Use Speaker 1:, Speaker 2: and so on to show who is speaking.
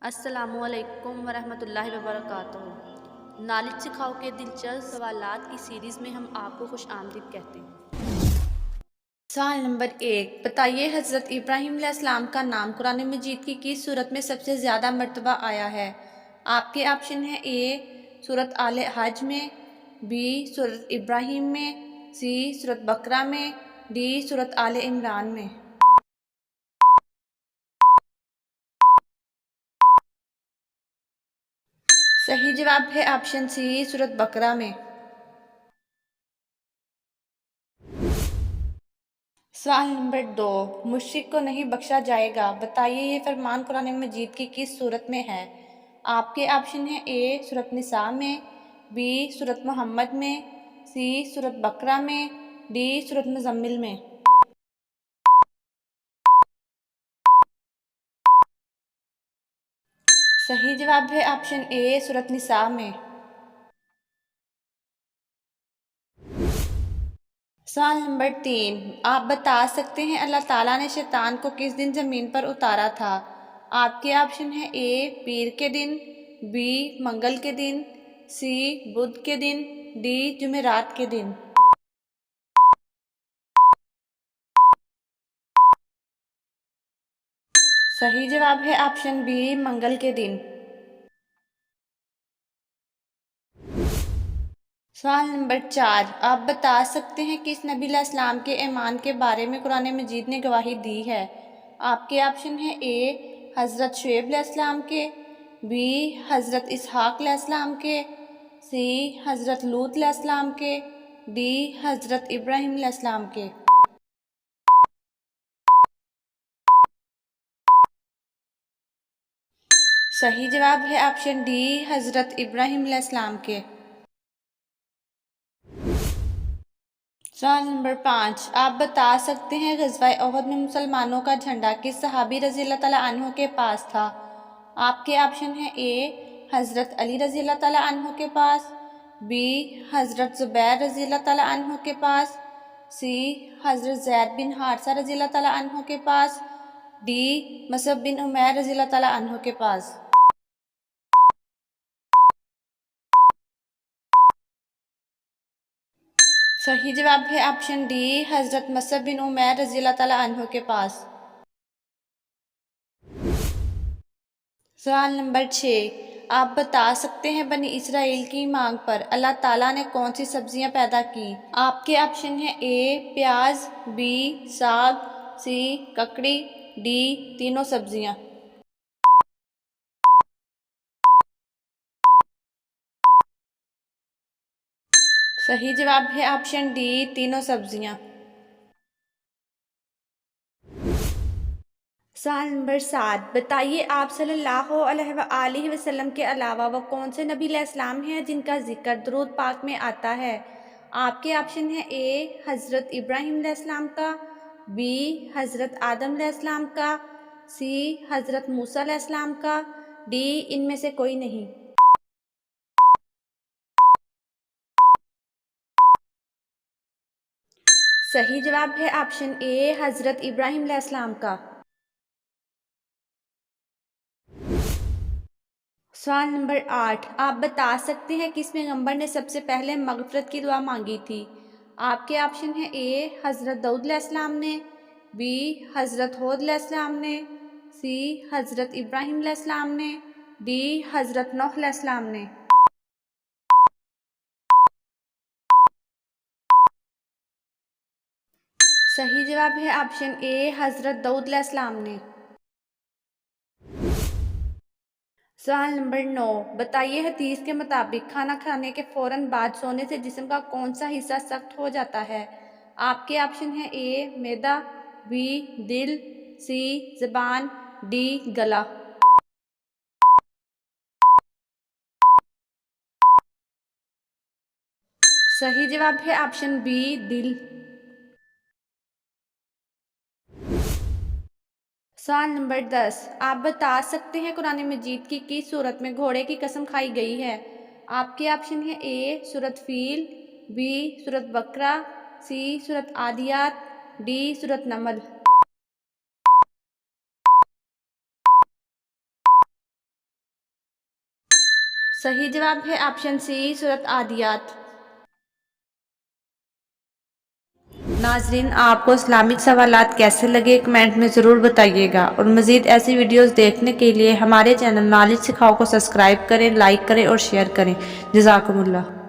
Speaker 1: السلام علیکم ورحمۃ اللہ وبرکاتہ۔ نالج سکھاؤ کے دلچسپ سوالات کی سیریز میں ہم آپ کو خوش آمدید کہتے ہیں۔ سوال نمبر 1، بتائیے حضرت ابراہیم علیہ السلام کا نام قرآن مجید کی کس سورت میں سب سے زیادہ مرتبہ آیا ہے؟ آپ کے آپشن ہیں: اے سورت آل حج میں، بی سورت ابراہیم میں، سی سورت بقرہ میں، ڈی سورت آل عمران میں۔ صحیح جواب ہے آپشن سی سورت بقرہ میں۔ سوال نمبر 2، مشرک کو نہیں بخشا جائے گا، بتائیے یہ فرمان قرآن مجید کی کس سورت میں ہے؟ آپ کے آپشن ہیں: اے سورت نساء میں، بی سورت محمد میں، سی سورت بقرہ میں، ڈی سورت مزمل میں۔ صحیح جواب ہے آپشن اے سورت نساء میں۔ سوال نمبر 3، آپ بتا سکتے ہیں اللہ تعالیٰ نے شیطان کو کس دن زمین پر اتارا تھا؟ آپ کے آپشن ہیں: اے پیر کے دن، بی منگل کے دن، سی بدھ کے دن، ڈی جمعرات کے دن۔ صحیح جواب ہے آپشن بی منگل کے دن۔ سوال نمبر 4، آپ بتا سکتے ہیں کس نبی علیہ السلام کے ایمان کے بارے میں قرآن مجید نے گواہی دی ہے؟ آپ کے آپشن ہیں: اے حضرت شعیب علیہ السلام کے، بی حضرت اسحاق علیہ السلام کے، سی حضرت لوط علیہ السلام کے، ڈی حضرت ابراہیم علیہ السلام کے۔ صحیح جواب ہے آپشن ڈی حضرت ابراہیم علیہ السلام کے۔ سوال نمبر 5، آپ بتا سکتے ہیں غزوہ احد میں مسلمانوں کا جھنڈا کس صحابی رضی اللہ تعالیٰ عنہ کے پاس تھا؟ آپ کے آپشن ہیں: اے حضرت علی رضی اللہ تعالیٰ عنہ کے پاس، بی حضرت زبیر رضی اللہ تعالیٰ عنہ کے پاس، سی حضرت زید بن حارثہ رضی اللہ تعالیٰ عنہ کے پاس، ڈی مصعب بن عمیر رضی اللہ تعالیٰ عنہ کے پاس۔ صحیح جواب ہے آپشن ڈی حضرت مصعب بن عمیر رضی اللہ تعالیٰ عنہ کے پاس۔ سوال نمبر 6، آپ بتا سکتے ہیں بنی اسرائیل کی مانگ پر اللہ تعالیٰ نے کون سی سبزیاں پیدا کی؟ آپ کے آپشن ہیں: اے پیاز، بی ساگ، سی ککڑی، ڈی تینوں سبزیاں۔ صحیح جواب ہے آپشن ڈی تینوں سبزیاں۔ سوال نمبر 7، بتائیے آپ صلی اللہ علیہ وآلہ وسلم کے علاوہ وہ کون سے نبی علیہ السلام ہیں جن کا ذکر درود پاک میں آتا ہے؟ آپ کے آپشن ہیں: اے حضرت ابراہیم علیہ السلام کا، بی حضرت آدم علیہ السلام کا، سی حضرت موسیٰ علیہ السلام کا، ڈی ان میں سے کوئی نہیں۔ صحیح جواب ہے آپشن اے حضرت ابراہیم علیہ السلام کا۔ سوال نمبر 8، آپ بتا سکتے ہیں کس پیغمبر نے سب سے پہلے مغفرت کی دعا مانگی تھی؟ آپ کے آپشن ہیں: اے حضرت داؤد علیہ السلام نے، بی حضرت ہود علیہ السلام نے، سی حضرت ابراہیم علیہ السلام نے، ڈی حضرت نوح علیہ السلام نے۔ صحیح جواب ہے آپشن اے حضرت داؤد علیہ السلام نے۔ سوال نمبر 9، بتائیے حدیث کے مطابق کھانا کھانے کے فوراً بعد سونے سے جسم کا کون سا حصہ سخت ہو جاتا ہے؟ آپ کے آپشن ہیں: اے معدہ، بی دل، سی زبان، ڈی گلا۔ صحیح جواب ہے آپشن بی دل۔ سوال نمبر 10، آپ بتا سکتے ہیں قرآن مجید کی کس سورت میں گھوڑے کی قسم کھائی گئی ہے؟ آپ کے آپشن ہیں: اے سورت فیل، بی سورت بقرہ، سی سورت عادیات، ڈی سورت نمل۔ صحیح جواب ہے آپشن سی سورۃ عادیات۔ ناظرین، آپ کو اسلامک سوالات کیسے لگے کمنٹ میں ضرور بتائیے گا، اور مزید ایسی ویڈیوز دیکھنے کے لیے ہمارے چینل نالج سکھاؤ کو سبسکرائب کریں، لائک کریں اور شیئر کریں۔ جزاکم اللہ۔